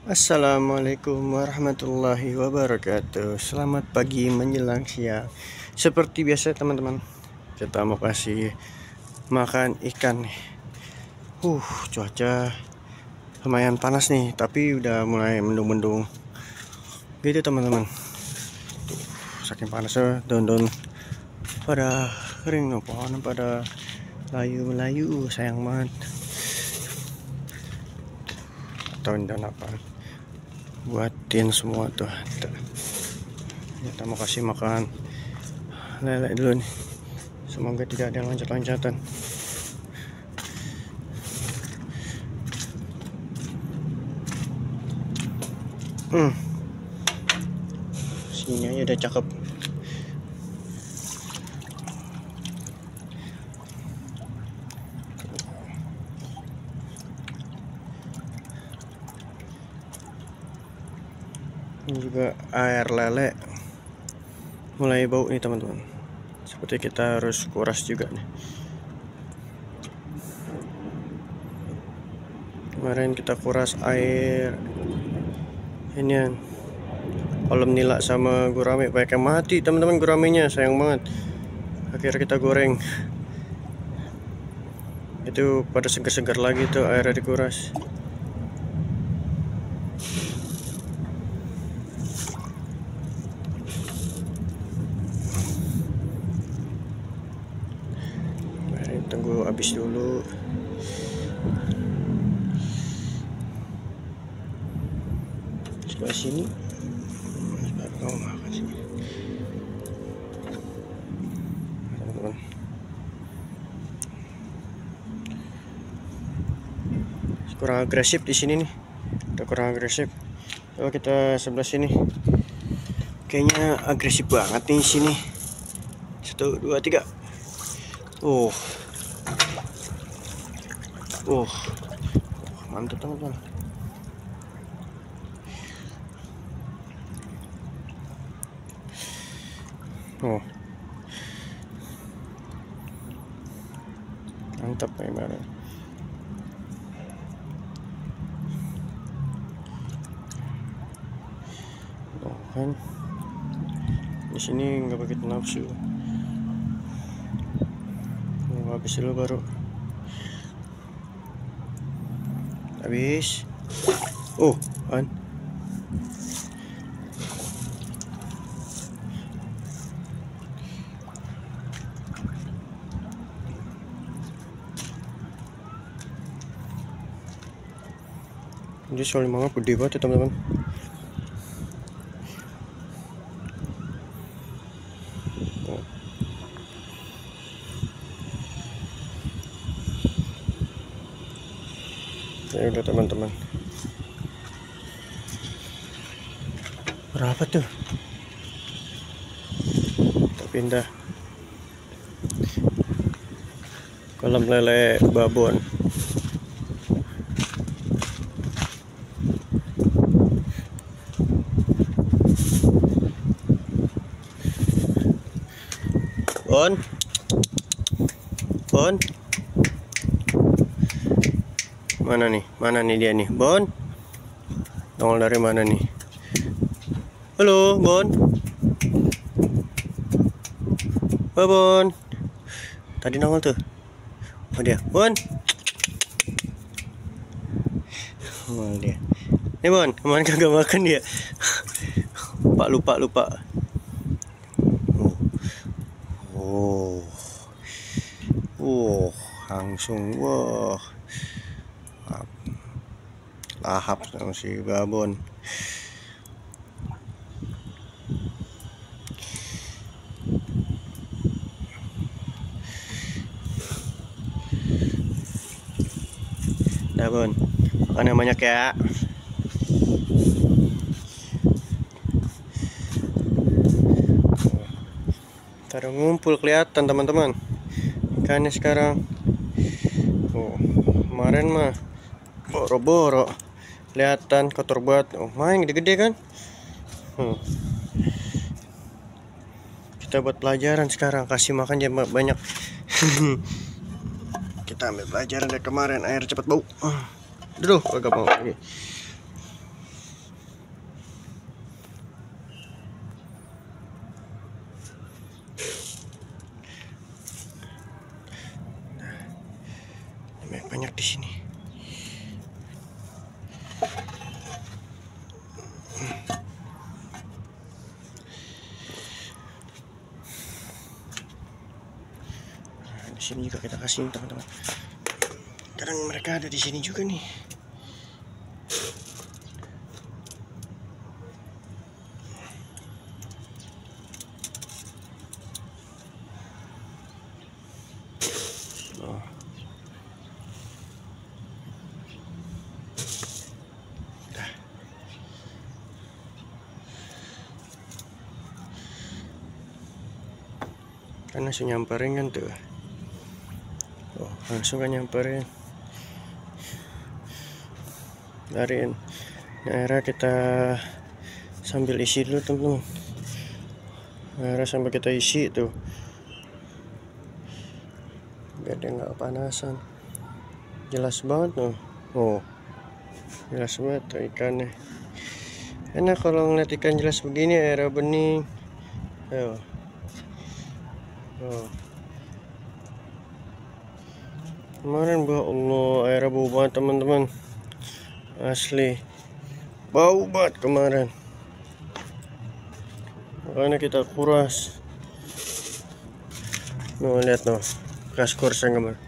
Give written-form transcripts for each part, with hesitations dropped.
Assalamualaikum warahmatullahi wabarakatuh. Selamat pagi menjelang siang. Seperti biasa teman-teman, kita mau kasih makan ikan nih. Cuaca lumayan panas nih, tapi udah mulai mendung-mendung gitu teman-teman. Saking panasnya daun-daun pada kering, pohon pada layu-layu, sayang banget. Tahun dan apa buatin semua tuh. Kita mau kasih makan lele dulu nih, semoga tidak ada loncat-loncatan. Sini aja udah cakep. Ini juga air lele mulai bau nih teman-teman. Seperti kita harus kuras juga nih. Kemarin kita kuras air ini kolam nila sama gurame, pakai mati teman-teman guramenya, sayang banget. Akhirnya kita goreng. Itu pada segar-segar lagi tuh airnya dikuras. Tunggu habis dulu. Sebelah sini baru mau makan sini teman-teman. Kurang agresif di sini nih, udah kurang agresif. Kalau kita sebelah sini kayaknya agresif banget nih sini. 1, 2, 3. Mantap teman-teman. Mantap nih bareng. Kan di sini nggak begitu nafsu. Habis dulu baru habis. Kan ini soalnya manga gede banget ya teman-teman. Ya udah teman-teman. Berapa tuh? Kita pindah kolam lele babon. Bon, mana nih dia nih, Bon? Nongol dari mana nih? Halo, Bon. Bon. Tadi nongol tuh. Dia, Bon. Dia. Nih Bon, kemarin kagak makan dia. Lupa. Langsung lahap sama si babon. Dah Bon, makan yang banyak ya. Taruh ngumpul kelihatan teman-teman ikannya sekarang. Kemarin mah boro-boro kelihatan kotor banget. Main gede-gede kan. Kita buat pelajaran sekarang, kasih makan jangan banyak. Kita ambil pelajaran dari kemarin, air cepat bau. Aduh, agak mau lagi. di sini. Nah, di sini juga kita kasih teman-teman. Kadang mereka ada di sini juga nih. Oh. Kan langsung nyamperin kan tuh. Oh, langsung kan nyamperin. Lariin. Nah, akhirnya kita sambil isi dulu teman-teman. Akhirnya sampai kita isi tuh, biar dia nggak panasan. Jelas banget tuh. Oh, jelas banget tuh ikannya. Enak kalau ngeliat ikan jelas begini, airnya bening. Ayo. Oh. Kemarin Allah airnya bau banget teman-teman, asli bau banget kemarin, makanya kita kuras. Nuh lihat noh, bekas kursnya kemarin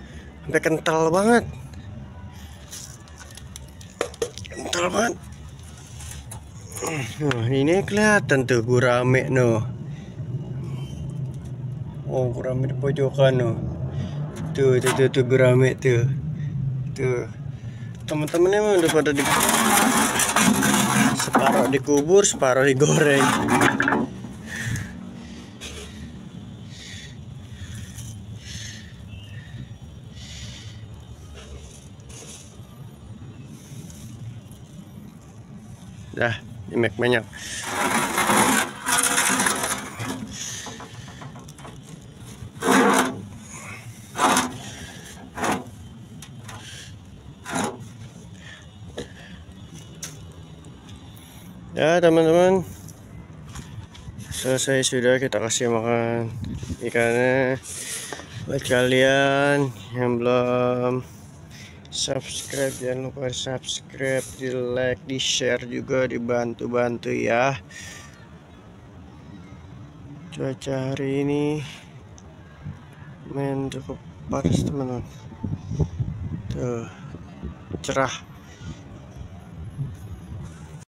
sampai kental banget, kental banget. Ini kelihatan tuh gurame noh. Oh, gurame di pojokan noh. Tuh gurame tuh. Tuh. Teman-teman emang udah pada separuh dikubur, separuh digoreng. Dah, imek banyak. Ya teman-teman, selesai sudah, kita kasih makan ikannya. Buat kalian yang belum subscribe, jangan lupa subscribe, di like, di share juga, dibantu-bantu ya. Cuaca hari ini cukup panas teman-teman, tuh cerah.